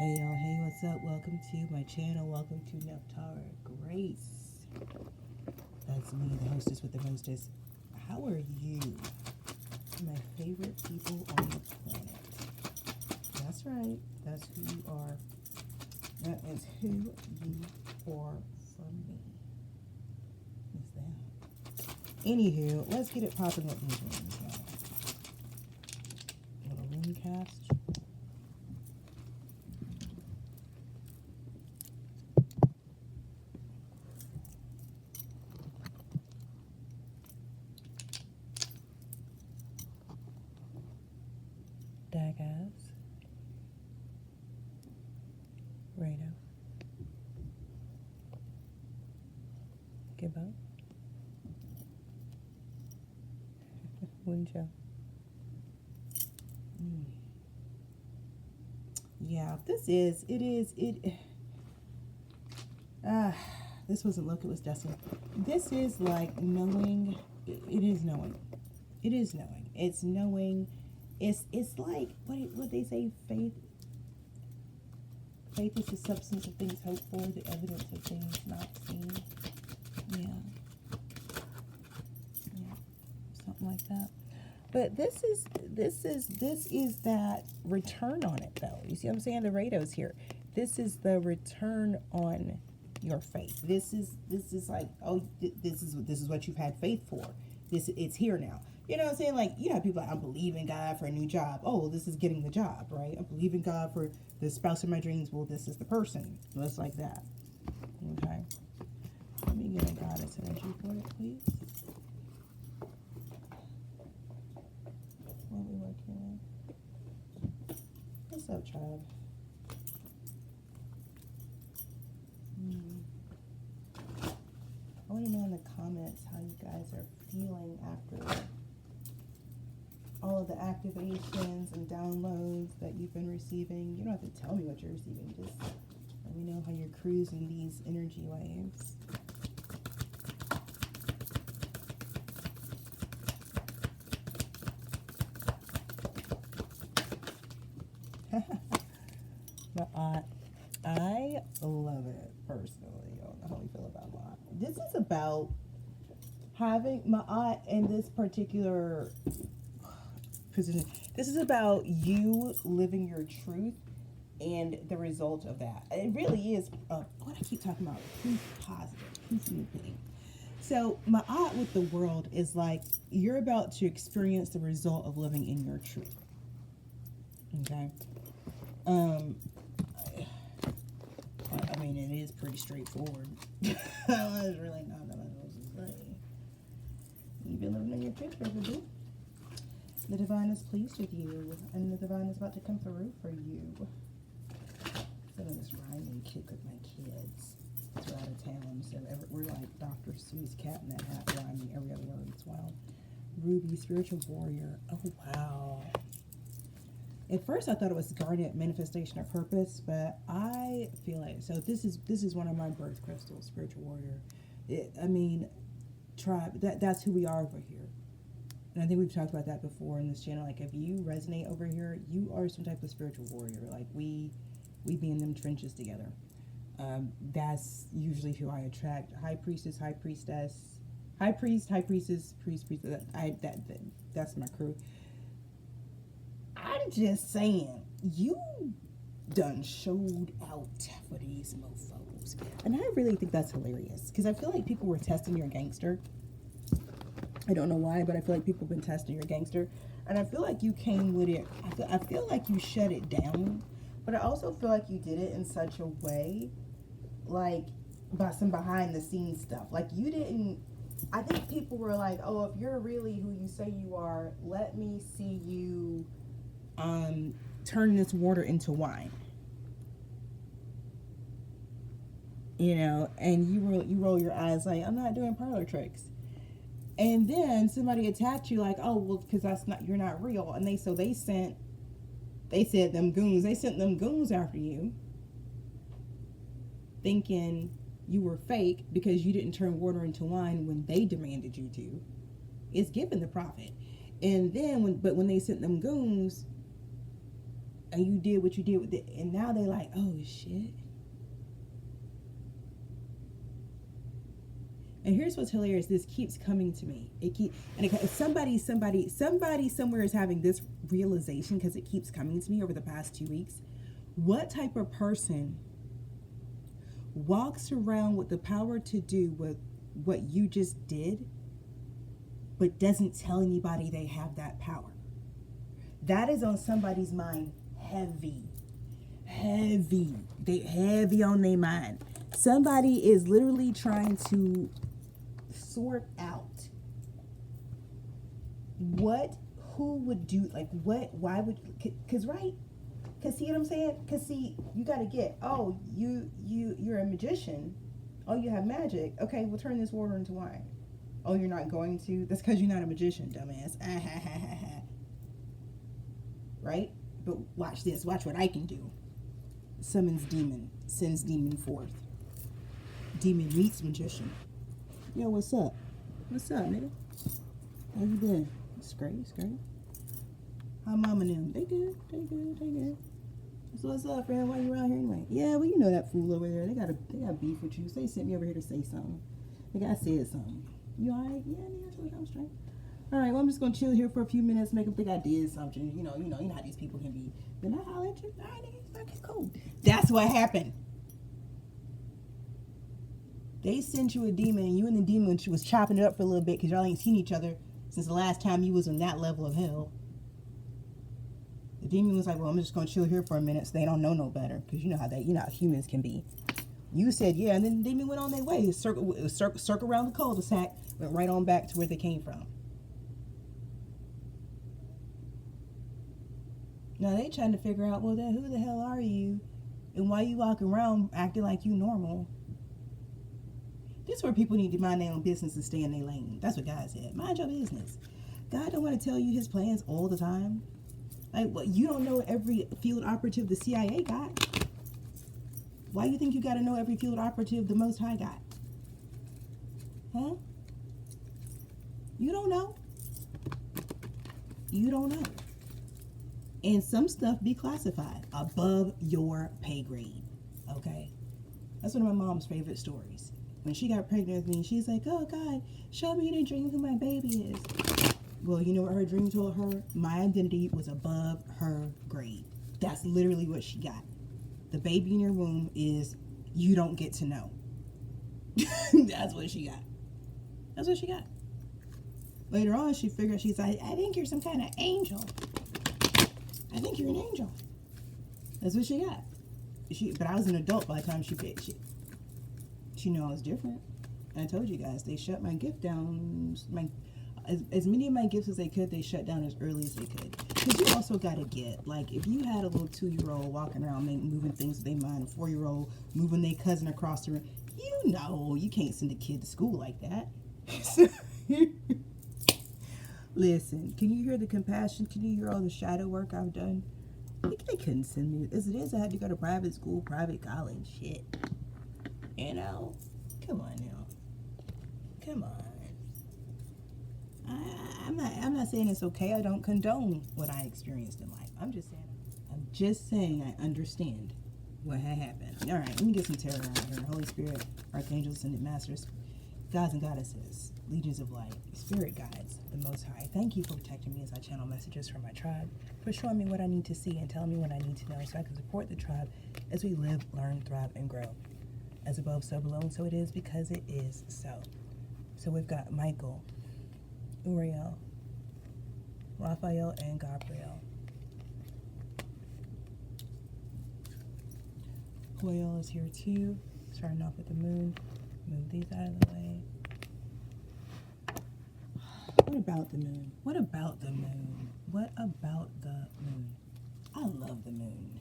Hey y'all, hey, what's up? Welcome to my channel. Welcome to Nephtara Grace. That's me, the hostess with the mostest. How are you? My favorite people on the planet. That's right. That's who you are. That is who you are for me. What's that? Anywho, let's get it popping with these rings now. Little ring cast. Daggers, Rado, Gibbo, Wunjo. Yeah, this wasn't luck, it was destiny. This is like knowing, it is knowing. It is knowing. It's knowing. It's like what they say, faith is the substance of things hoped for, the evidence of things not seen. Yeah, something like that. But this is that return on it, though. You see what I'm saying? The Rados here. This is the return on your faith. This is like, oh, this is what you've had faith for. It's here now. You know what I'm saying? Like, you have people like, I'm believing God for a new job. Oh, well, this is getting the job, right? I'm believing God for the spouse of my dreams. Well, this is the person. Just like that. Okay. Let me get a goddess energy for it, please. What we working with? What's up, tribe? I want to know in the comments how you guys are feeling after all of the activations and downloads that you've been receiving. You don't have to tell me what you're receiving. Just let me know how you're cruising these energy waves. But I love it personally. I don't know how we feel about Ma'at. This is about having Ma'at in this particular position. This is about you living your truth and the result of that. It really is what I keep talking about, proof positive, proof negative. So Ma'at with the world is like you're about to experience the result of living in your truth. Okay. I mean, it is pretty straightforward. There's really not that much else to say. You've been living in your truth, baby. The divine is pleased with you, and the divine is about to come through for you. I'm on this rhyming kick with my kids. We're out of town, so we're like Dr. Seuss, cat in the hat, rhyming every other word as well. Ruby, spiritual warrior. Oh, wow. At first, I thought it was garnet, manifestation of purpose, but I feel like, so this is one of my birth crystals, spiritual warrior. Tribe, that's who we are over here. And I think we've talked about that before in this channel. Like, if you resonate over here, you are some type of spiritual warrior. Like, we be in them trenches together. That's usually who I attract. High priestess, high priestess, high priest, high priestess, priest. That's my crew. I'm just saying, you done showed out for these mofos. And I really think that's hilarious. Because I feel like people were testing your gangster. I don't know why, but I feel like people have been testing your gangster. And I feel like you came with it. I feel like you shut it down. But I also feel like you did it in such a way, like, by some behind the scenes stuff. Like, you didn't, I think people were like, oh, if you're really who you say you are, let me see you turn this water into wine. You know, and you roll your eyes like, I'm not doing parlor tricks. And then somebody attacked you like, oh, well, because you're not real. And they sent them goons after you, thinking you were fake because you didn't turn water into wine when they demanded you to. It's giving the prophet. And then when they sent them goons, and you did what you did with it, and now they like, oh shit. And here's what's hilarious. This keeps coming to me. Somebody somewhere is having this realization, because it keeps coming to me over the past 2 weeks. What type of person walks around with the power to do what you just did, but doesn't tell anybody they have that power? That is on somebody's mind heavy. They heavy on their mind. Somebody is literally trying to sort out who would do, like, why would, because right? Because see what I'm saying? Because see, you got to get, oh, you're a magician. Oh, you have magic. Okay, we'll turn this water into wine. Oh, you're not going to? That's because you're not a magician, dumbass. Right? But watch this. Watch what I can do. Summons demon. Sends demon forth. Demon meets magician. Yo, what's up? What's up, nigga? How you been? It's great. How mama and them? They good. So what's up, friend? Why you around here anyway? Yeah, well, you know that fool over there. They got beef with you. So they sent me over here to say something. I said something. You alright? Yeah, I told you I'm straight. Alright, well, I'm just gonna chill here for a few minutes, make them think I did something. You know how these people can be. Then I holler at you. Alright, nigga, okay, cool. That's what happened. They sent you a demon, and you and the demon was chopping it up for a little bit because y'all ain't seen each other since the last time you was on that level of hell. The demon was like, well, I'm just going to chill here for a minute so they don't know no better, because you know how humans can be. You said, yeah, and then the demon went on their way. Circle around the cul-de-sac, went right on back to where they came from. Now they trying to figure out, well, then who the hell are you, and why you walking around acting like you normal? This is where people need to mind their own business and stay in their lane. That's what God said. Mind your business. God don't want to tell you his plans all the time. Like, what, you don't know every field operative the CIA got. Why do you think you got to know every field operative the Most High got? Huh? You don't know. You don't know. And some stuff be classified above your pay grade. Okay? That's one of my mom's favorite stories. When she got pregnant with me, she's like, oh, God, show me the dream who my baby is. Well, you know what her dream told her? My identity was above her grade. That's literally what she got. The baby in your womb is, you don't get to know. That's what she got. That's what she got. Later on, she figured, she's like, I think you're some kind of angel. I think you're an angel. That's what she got. But I was an adult by the time she knew I was different. And I told you guys, they shut my gift down. As many of my gifts as they could, they shut down as early as they could. Because you also got to get, like, if you had a little 2-year-old walking around moving things with their mind, a 4-year-old moving their cousin across the room, you know you can't send a kid to school like that. Listen, can you hear the compassion? Can you hear all the shadow work I've done? They couldn't send me. As it is, I had to go to private school, private college. Shit. You know? Come on now. Come on. I'm not saying it's okay. I don't condone what I experienced in life. I'm just saying I understand what had happened. All right, let me get some tarot out here. Holy Spirit, archangels, ascended masters, gods and goddesses, legions of light, spirit guides, the Most High. Thank you for protecting me as I channel messages from my tribe, for showing me what I need to see and telling me what I need to know so I can support the tribe as we live, learn, thrive, and grow. As above, so below, and so it is because it is so. So we've got Michael, Uriel, Raphael, and Gabriel. Hoyle is here too. Starting off with the moon. Move these out of the way. What about the moon? What about the moon? What about the moon? I love the moon.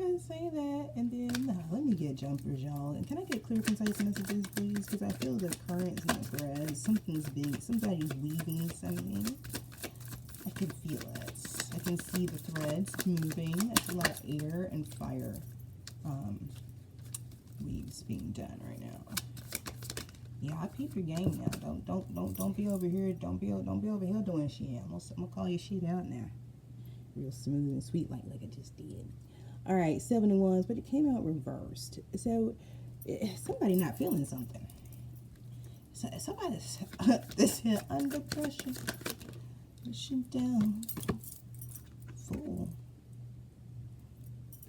I say that, and then let me get jumpers, y'all. And can I get clear, concise messages, please? Because I feel the currents in the grass. Something's big. Somebody's weaving something. I can feel it. I can see the threads moving. I feel a lot of air and fire weaves being done right now. Yeah, I peep your game now. Don't be over here. Don't be over here doing shit. I'm gonna call your shit out now. Real smooth and sweet like I just did. All right, 7 of Wands, but it came out reversed. So somebody not feeling something. So, somebody's this here under pressure, pushing down. Fool.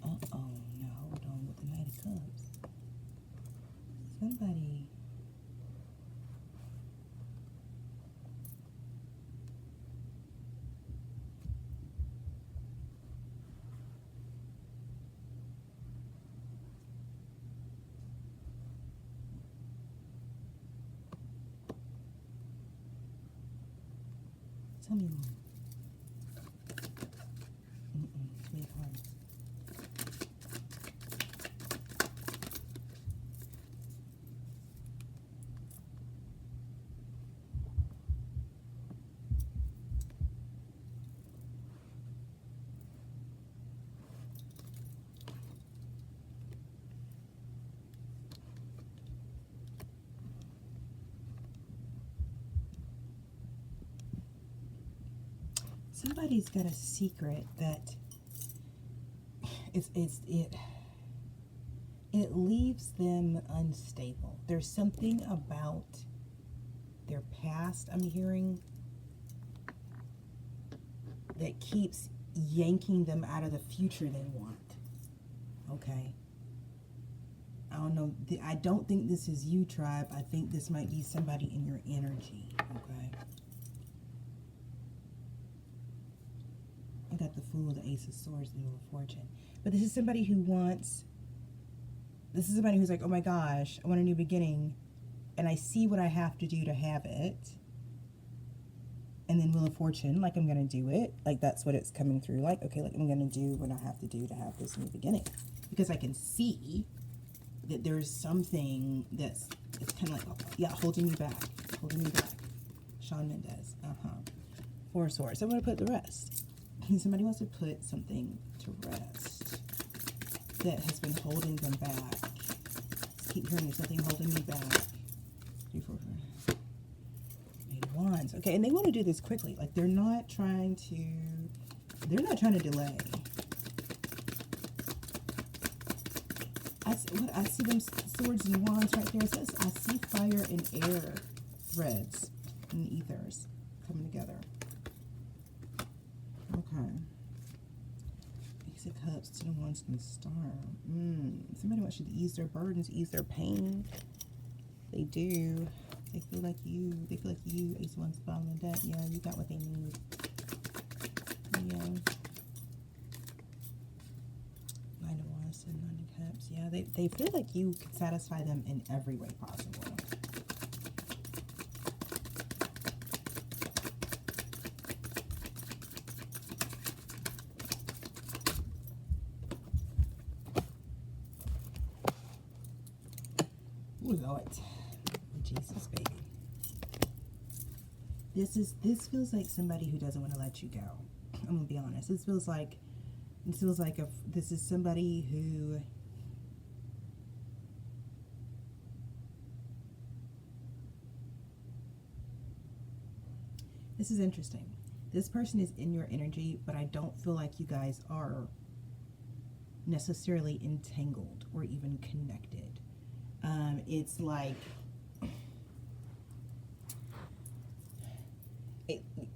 No, hold on with the Knight of Cups. Somebody. Tell me more. Three cards. Somebody's got a secret that it leaves them unstable. There's something about their past, I'm hearing, that keeps yanking them out of the future they want. Okay. I don't know. I don't think this is you, tribe. I think this might be somebody in your energy. Okay. I got the Fool, the Ace of Swords, the Wheel of Fortune. But this is somebody who wants, this is somebody who's like, oh my gosh, I want a new beginning, and I see what I have to do to have it. And then Wheel of Fortune, like I'm going to do it. Like that's what it's coming through. Like, okay, like I'm going to do what I have to do to have this new beginning. Because I can see that there's something that's, it's kind of like, yeah, holding you back. Holding you back. Shaman Mendez. Four of Swords. So I'm going to put the rest. Somebody wants to put something to rest that has been holding them back. Keep hearing there's something holding me back. 3, 4, 5. 8 of Wands. Okay, and they want to do this quickly. Like they're not trying to delay. I see them swords and wands right there. It says I see fire and air threads and ethers coming together. Okay. Ace of Cups, 2 of Wands, and the Star. Somebody wants you to ease their burdens, ease their pain. They do. They feel like you. Ace of Wands, bottom of the deck. Yeah, you got what they need. Yeah. 9 of Wands and 9 of Cups. Yeah, they feel like you can satisfy them in every way possible. Lord, Jesus, baby. This feels like somebody who doesn't want to let you go. I'm gonna be honest. This feels like this is somebody who this is interesting. This person is in your energy, but I don't feel like you guys are necessarily entangled or even connected. It's like,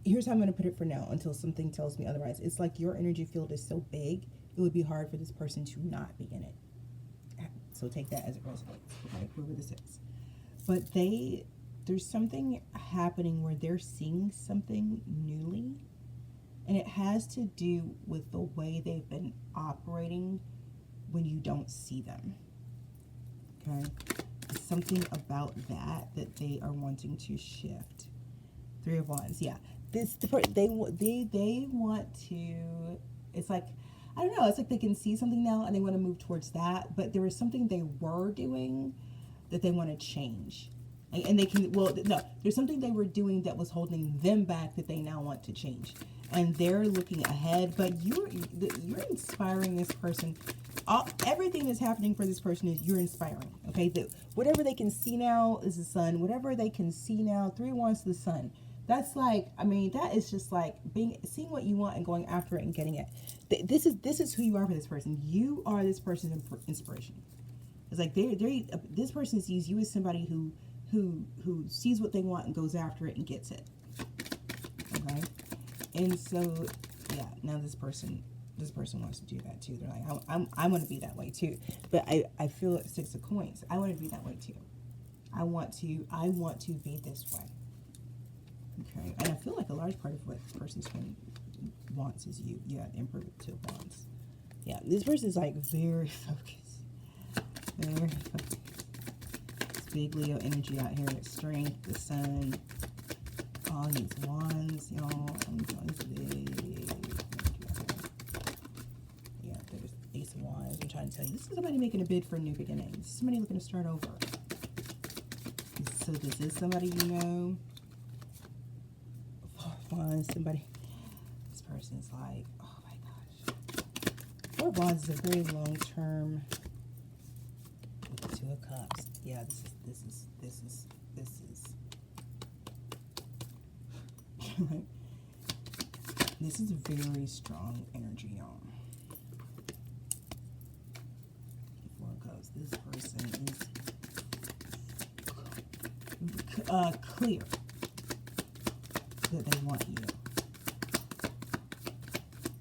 here's how I'm going to put it for now until something tells me otherwise. It's like your energy field is so big, it would be hard for this person to not be in it. So take that as it resonates, right? Whoever this is. But there's something happening where they're seeing something newly, and it has to do with the way they've been operating when you don't see them. Okay, something about that they are wanting to shift. 3 of Wands, yeah. They want to. It's like, I don't know. It's like they can see something now and they want to move towards that. But there was something they were doing that they want to change, and they can. Well, no, there's something they were doing that was holding them back that they now want to change, and they're looking ahead. But you're inspiring this person everything that's happening for this person is you're inspiring. Okay, whatever they can see now is the sun. Whatever they can see now, 3 wands to the sun. That's like, I mean, that is just like seeing what you want and going after it and getting it. This is who you are for this person. You are this person's inspiration. It's like this person sees you as somebody who sees what they want and goes after it and gets it. Okay, and so yeah, now this person wants to do that too. They're like, I want to be that way too. But I feel it 6 of coins. I want to be that way too. I want to be this way. Okay, and I feel like a large part of what this person's wants is you. Yeah, Emperor with 2 wands. Yeah, this person's like very focused. Very focused. It's big Leo energy out here. It's strength, the sun, all these wands, y'all. It's big. Yeah, there's Ace of Wands. I'm trying to tell you, this is somebody making a bid for a new beginning. This is somebody looking to start over. So this is somebody you know. Somebody, this person's like, oh my gosh. 4 wands is a very long term. 2 of cups. Yeah, this is this is a very strong energy, y'all. 4 of cups. This person is clear that they want you.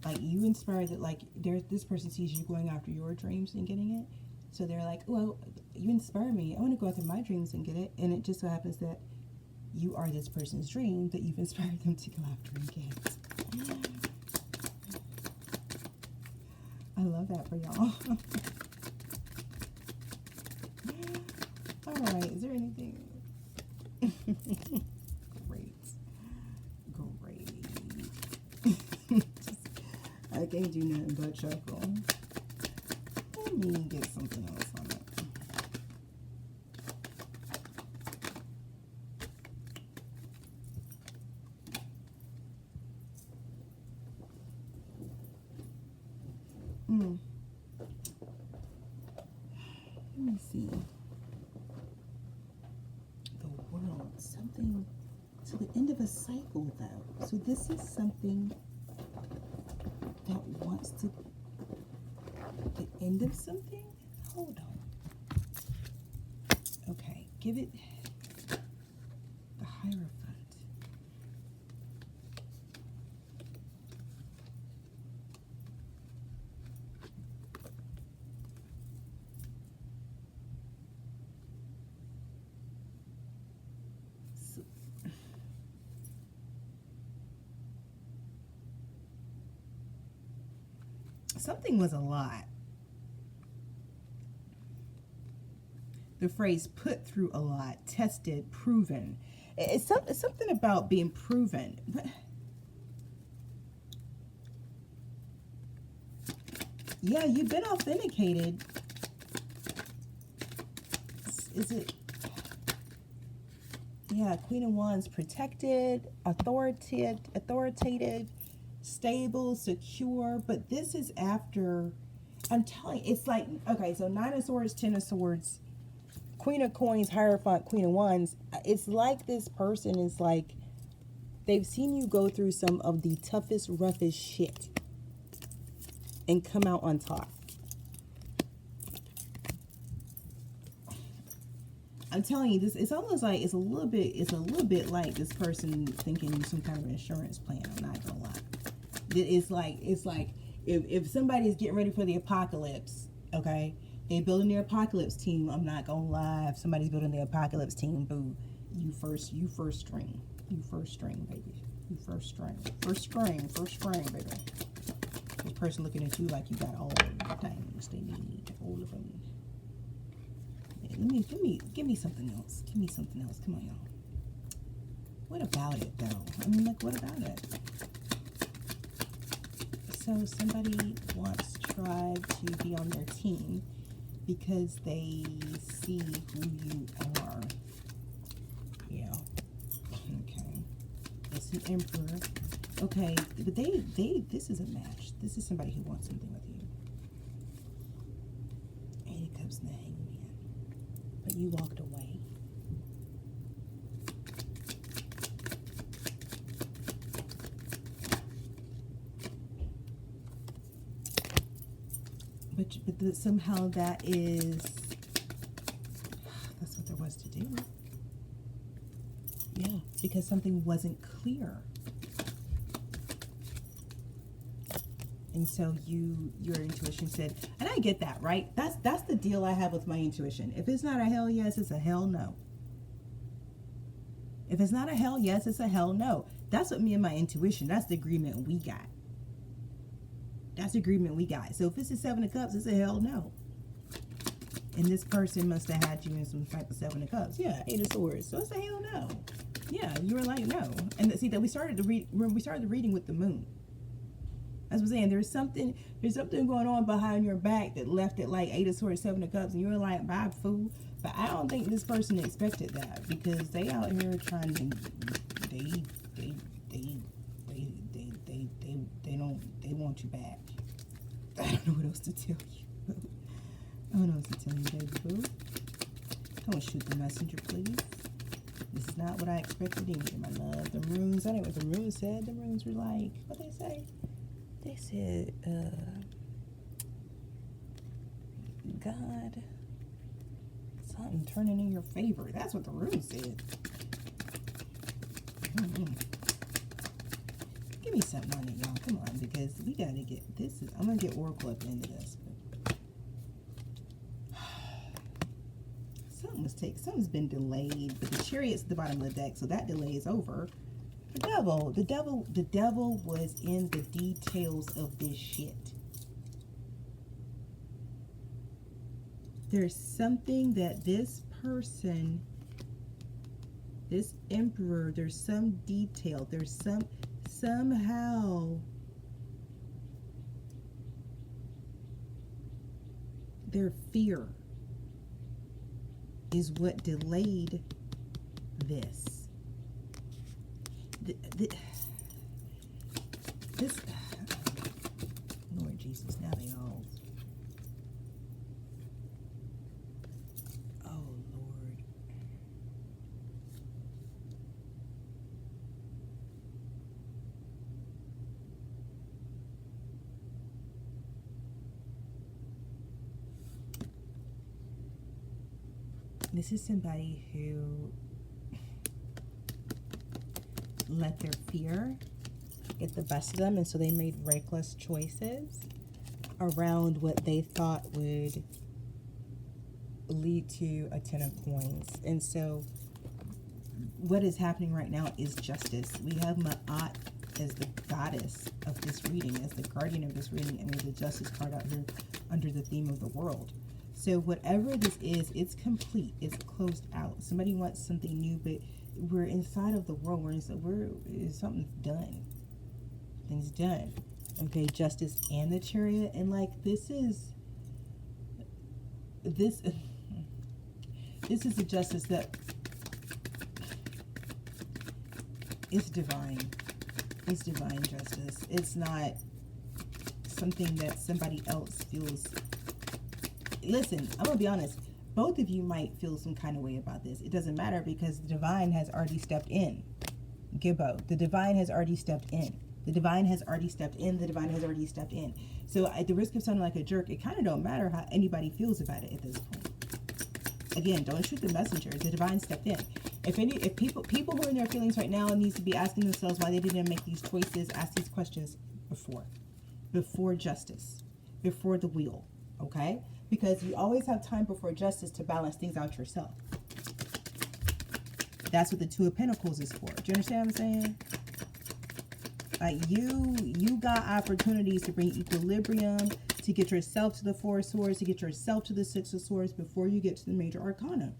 Like, you inspire that, like, this person sees you going after your dreams and getting it. So they're like, well, you inspire me. I want to go after my dreams and get it. And it just so happens that you are this person's dream that you've inspired them to go after and get. I love that for y'all. All right, is there anything? I can't do nothing but chuckle. Let me get something else on it. Let me see. The world. Something to the end of a cycle, though. So this is something that wants to the end of something? Hold on. Okay, give it the Hierophant. Something was a lot. The phrase put through a lot, tested, proven. It's something about being proven. Yeah, you've been authenticated. Is it? Yeah, Queen of Wands, protected, authoritative, stable, secure, but this is after, I'm telling you, it's like, okay, so 9 of Swords, 10 of Swords, Queen of Coins, Hierophant, Queen of Wands. It's like this person is like, they've seen you go through some of the toughest, roughest shit and come out on top. I'm telling you, this, it's almost like, it's a little bit like this person thinking some kind of insurance plan. I'm not gonna lie. It's like if somebody's getting ready for the apocalypse, okay, they building their apocalypse team. I'm not gonna lie. If somebody's building their apocalypse team, boo, you first string, baby, you first string, baby. This person looking at you like you got all the things they need, all of them. Yeah, give me something else. Give me something else. Come on, y'all. What about it, though? I mean, like, what about it? So somebody wants Tribe to be on their team because they see who you are. Yeah. Okay. It's an Emperor. Okay, but this is a match. This is somebody who wants something with you. You walked away. But somehow that's what there was to do. Yeah, because something wasn't clear. And so your intuition said, and I get that, right? That's the deal I have with my intuition. If it's not a hell yes, it's a hell no. If it's not a hell yes, it's a hell no. That's what me and my intuition, that's the agreement we got. That's the agreement we got. So if it's a 7 of Cups, it's a hell no. And this person must have had you in some type of 7 of Cups. Yeah, 8 of Swords. So it's a hell no. Yeah, you were like, no. And see that we started the reading with the moon. As I'm saying, there's something going on behind your back that left it like 8 of Swords, 7 of Cups, and you were like, bye, fool. But I don't think this person expected that, because they out here trying to, they want you back. I don't know what else to tell you. I don't know what to tell you, baby boo. Don't shoot the messenger, please. This is not what I expected either, my love. The runes, I don't know what the runes said. The runes were like, what they say? They said, God, something turning in your favor. That's what the runes said. Give me something on it, y'all. Come on, because we got to get this. I'm going to get Oracle at the end of this. Something's been delayed, but the Chariot's at the bottom of the deck, so that delay is over. The devil was in the details of this shit. There's something that this person, this emperor, there's some detail, there's somehow their fear is what delayed this. This, Lord Jesus, now they all, oh Lord. This is somebody who let their fear get the best of them, and so they made reckless choices around what they thought would lead to a 10 of coins. And so what is happening right now is justice. We have Ma'at as the goddess of this reading, as the guardian of this reading, and there's a justice card out here under the theme of the world. So whatever this is, it's complete. It's closed out. Somebody wants something new, but we're inside of the world. Something's done. Things done. Okay, justice and the Chariot, and like this is a justice that is divine. It's divine justice. It's not something that somebody else feels. Listen, I'm gonna be honest. Both of you might feel some kind of way about this. It doesn't matter, because the divine has already stepped in. Gibbo, the divine has already stepped in. The divine has already stepped in. The divine has already stepped in. So at the risk of sounding like a jerk, it kind of don't matter how anybody feels about it at this point. Again, don't shoot the messenger. The divine stepped in. If people who are in their feelings right now needs to be asking themselves why they didn't make these choices, ask these questions before justice, before the wheel, okay? Because you always have time before justice to balance things out yourself. That's what the Two of Pentacles is for. Do you understand what I'm saying? Like you got opportunities to bring equilibrium, to get yourself to the Four of Swords, to get yourself to the Six of Swords before you get to the Major Arcana.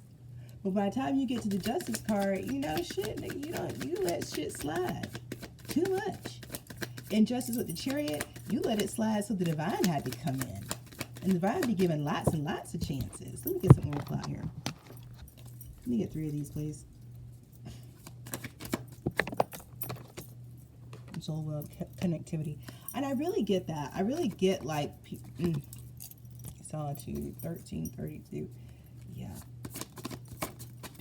But by the time you get to the Justice card, you know, shit, you let shit slide. Too much. In Justice with the Chariot, you let it slide, so the divine had to come in. And the divine be given lots and lots of chances. Let me get some more clout here. Let me get 3 of these, please. It's all about connectivity. And I really get that. I really get, like, solitude, 1332. Yeah.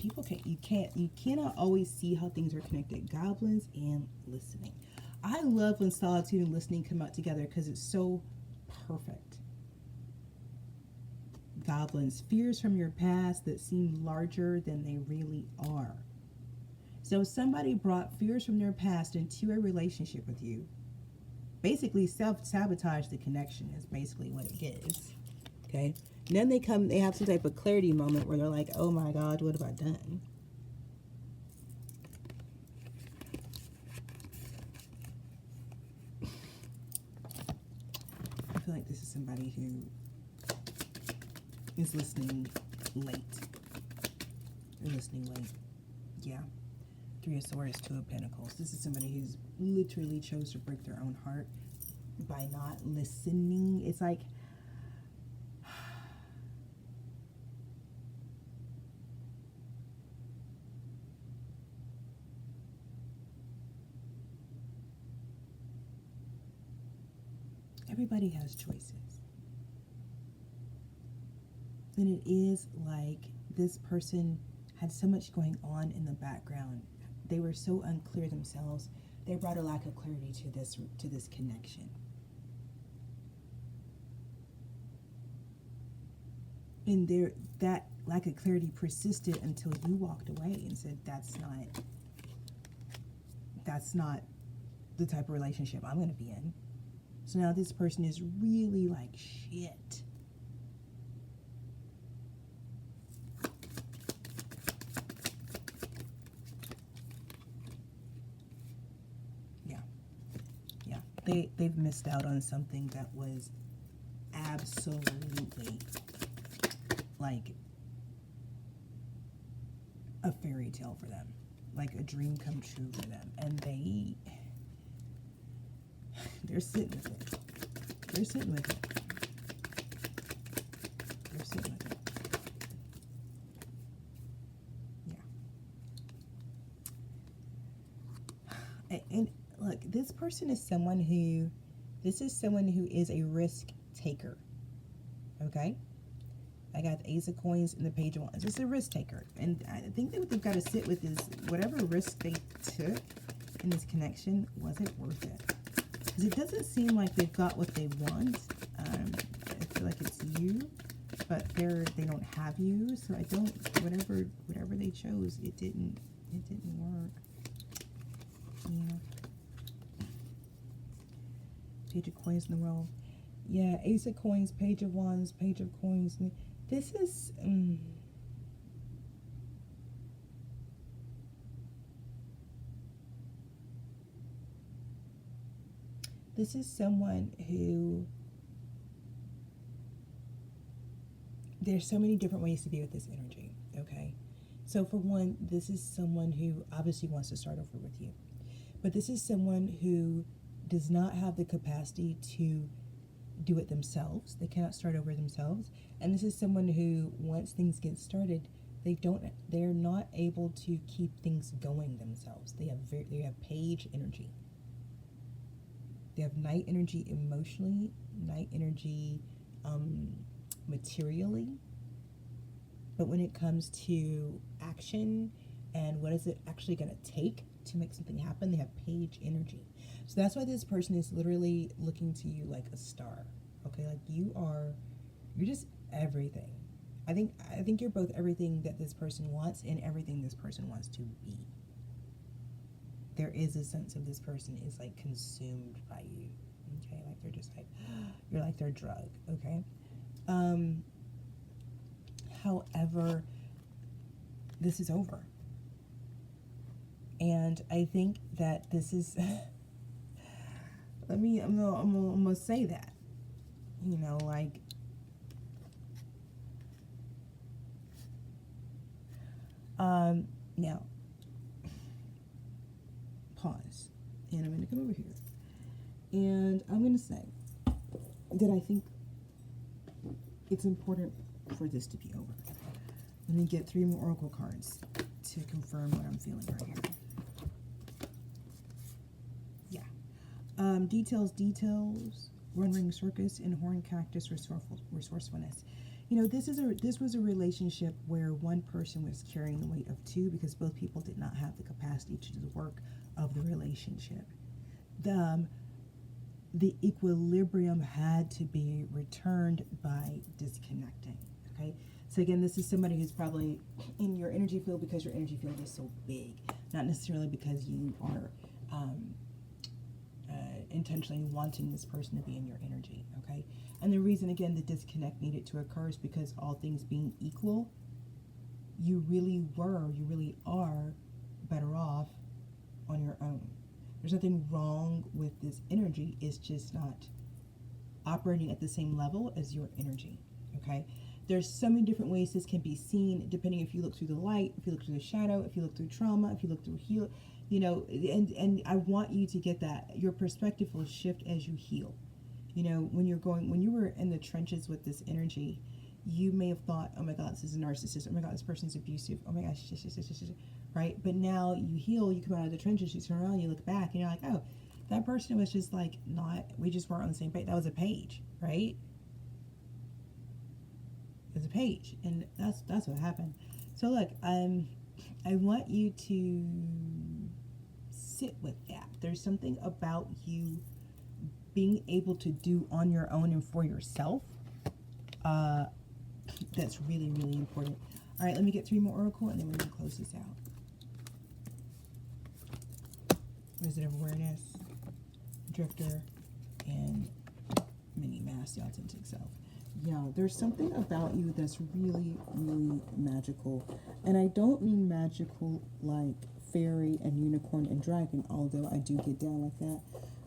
people you cannot always see how things are connected. Goblins and listening. I love when solitude and listening come out together because it's so perfect. Goblins, fears from your past that seem larger than they really are. So somebody brought fears from their past into a relationship with you. Basically self-sabotage the connection is basically what it gives. Okay? And then they have some type of clarity moment where they're like, oh my God, what have I done? I feel like this is somebody who is listening late. They're listening late. Yeah. 3 of Swords, 2 of Pentacles. This is somebody who's literally chose to break their own heart by not listening. It's like, everybody has choices. And it is like this person had so much going on in the background. They were so unclear themselves. They brought a lack of clarity to this connection. And that lack of clarity persisted until you walked away and said, that's not the type of relationship I'm going to be in. So now this person is really like, shit. They've missed out on something that was absolutely like a fairy tale for them, like a dream come true for them, and they're sitting with it. They're sitting with it. They're sitting with it. Yeah. And look, this person is someone who is a risk taker. Okay? I got the Ace of Coins and the Page of Wands. It's a risk taker. And I think that what they've got to sit with is whatever risk they took in this connection, was it worth it? Because it doesn't seem like they've got what they want. I feel like it's you, but they don't have you. So I don't, whatever they chose, it didn't work. Yeah. Page of Coins in the row. Yeah, Ace of Coins, Page of Wands, Page of Coins. This is this is someone who, there's so many different ways to be with this energy, okay? So for one, this is someone who obviously wants to start over with you. But this is someone who does not have the capacity to do it themselves. They cannot start over themselves. And this is someone who, once things get started, they're not able to keep things going themselves. They have page energy. They have night energy emotionally, night energy materially. But when it comes to action and what is it actually going to take to make something happen, they have page energy. So that's why this person is literally looking to you like a star. Okay, like you're just everything. I think you're both everything that this person wants and everything this person wants to be. There is a sense of this person is like consumed by you. Okay, like they're just like, you're like their drug. Okay. However, this is over. And I think that this is, I'm gonna say that, you know, like, now, pause, and I'm gonna come over here, and I'm gonna say that I think it's important for this to be over. Let me get 3 more oracle cards to confirm what I'm feeling right here. Details, Run Ring Circus, and Horn Cactus Resourcefulness. this was a relationship where one person was carrying the weight of two because both people did not have the capacity to do the work of the relationship. The equilibrium had to be returned by disconnecting. Okay, so again, this is somebody who's probably in your energy field because your energy field is so big, not necessarily because you are intentionally wanting this person to be in your energy. Okay, and the reason, again, the disconnect needed to occur is because all things being equal, you really are better off on your own. There's nothing wrong with this energy. It's just not operating at the same level as your energy. Okay, there's so many different ways this can be seen, depending if you look through the light, if you look through the shadow, if you look through trauma, if you look through heal. And I want you to get that your perspective will shift as you heal. When you were in the trenches with this energy, you may have thought, oh my God, this is a narcissist. Oh my God, this person's abusive. Oh my gosh, right? But now you heal, you come out of the trenches, you turn around, you look back, and you're like, oh, that person was just like we just weren't on the same page. That was a page, right? It was a page, and that's what happened. So look, I want you to sit with that. There's something about you being able to do on your own and for yourself that's really, really important. All right, let me get 3 more oracle, and then we're going to close this out. Visit of awareness, drifter, and mini mass, the authentic self. Yeah, there's something about you that's really, really magical. And I don't mean magical like fairy and unicorn and dragon, although I do get down like that.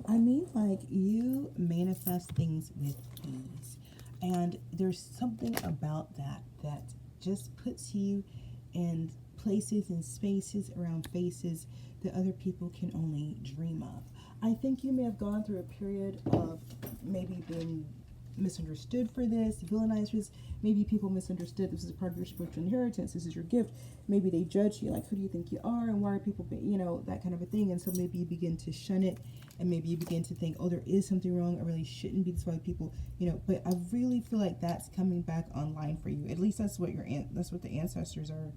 I mean like you manifest things with ease. And there's something about that just puts you in places and spaces around faces that other people can only dream of. I think you may have gone through a period of maybe being misunderstood for this, villainized for this. Maybe people misunderstood this is a part of your spiritual inheritance, this is your gift. Maybe they judge you, like, who do you think you are, and why are people, that kind of a thing. And so maybe you begin to shun it, and maybe you begin to think, oh, there is something wrong, I really shouldn't be this way, people, but I really feel like that's coming back online for you. At least that's what that's what the ancestors are.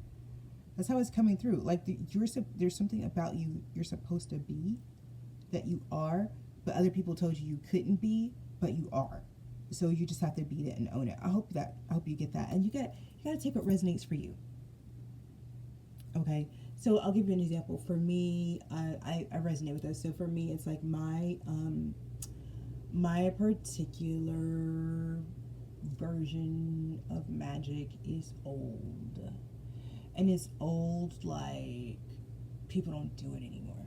That's how it's coming through. Like there's something about you you're supposed to be, that you are, but other people told you couldn't be, but you are. So you just have to be it and own it. I hope you get that. And you gotta take what resonates for you. Okay. So I'll give you an example. For me, I resonate with this. So for me, it's like my particular version of magic is old. And it's old like people don't do it anymore.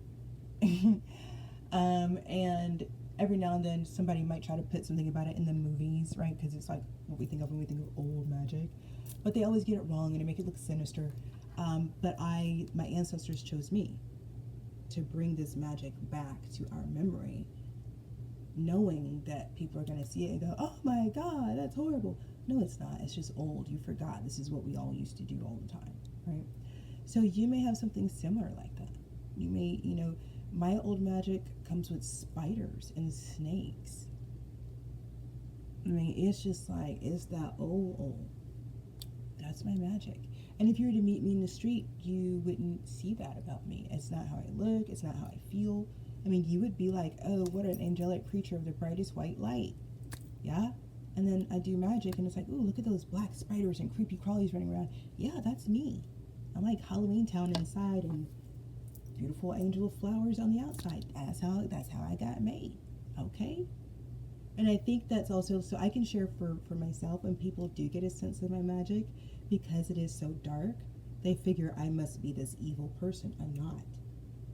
And every now and then somebody might try to put something about it in the movies, right? Because it's like what we think of when we think of old magic. But they always get it wrong and they make it look sinister. But my ancestors chose me to bring this magic back to our memory, knowing that people are going to see it and go, oh my God, that's horrible. No, it's not. It's just old. You forgot. This is what we all used to do all the time, right? So you may have something similar like that. You may, my old magic comes with spiders and snakes. I mean, it's just like, it's that old. That's my magic. And if you were to meet me in the street, you wouldn't see that about me. It's not how I look. It's not how I feel. I mean, you would be like, oh, what an angelic creature of the brightest white light. Yeah? And then I do magic, and it's like, ooh, look at those black spiders and creepy crawlies running around. Yeah, that's me. I'm like Halloween Town inside and beautiful angel flowers on the outside. That's how I got made. Okay? And I think that's also, so I can share for myself, when people do get a sense of my magic, because it is so dark, they figure I must be this evil person. I'm not.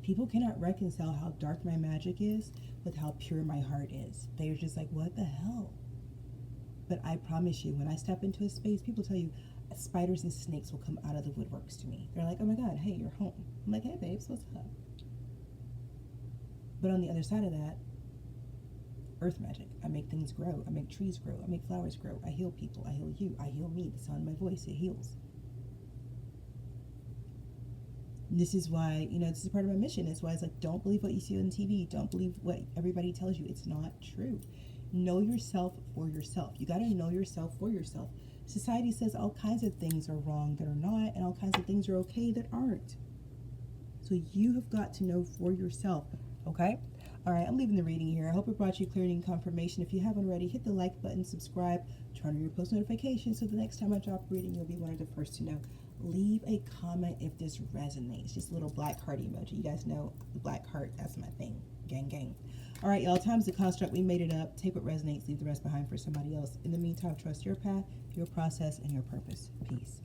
People cannot reconcile how dark my magic is with how pure my heart is. They're just like, what the hell? But I promise you, when I step into a space, people tell you, spiders and snakes will come out of the woodworks to me. They're like, oh my God, hey, you're home. I'm like, hey babes, what's up? But on the other side of that, earth magic. I make things grow. I make trees grow. I make flowers grow. I heal people. I heal you. I heal me. The sound of my voice, it heals. This is why, this is part of my mission. That's why it's like, don't believe what you see on TV. Don't believe what everybody tells you. It's not true. Know yourself for yourself. You got to know yourself for yourself. Society says all kinds of things are wrong that are not, and all kinds of things are okay that aren't. So you have got to know for yourself, okay? All right, I'm leaving the reading here. I hope it brought you clarity and confirmation. If you haven't already, hit the like button, subscribe, turn on your post notifications so the next time I drop a reading, you'll be one of the first to know. Leave a comment if this resonates. Just a little black heart emoji. You guys know the black heart, that's my thing. Gang, gang. All right, y'all, time's the construct. We made it up. Take what resonates, leave the rest behind for somebody else. In the meantime, trust your path, your process, and your purpose. Peace.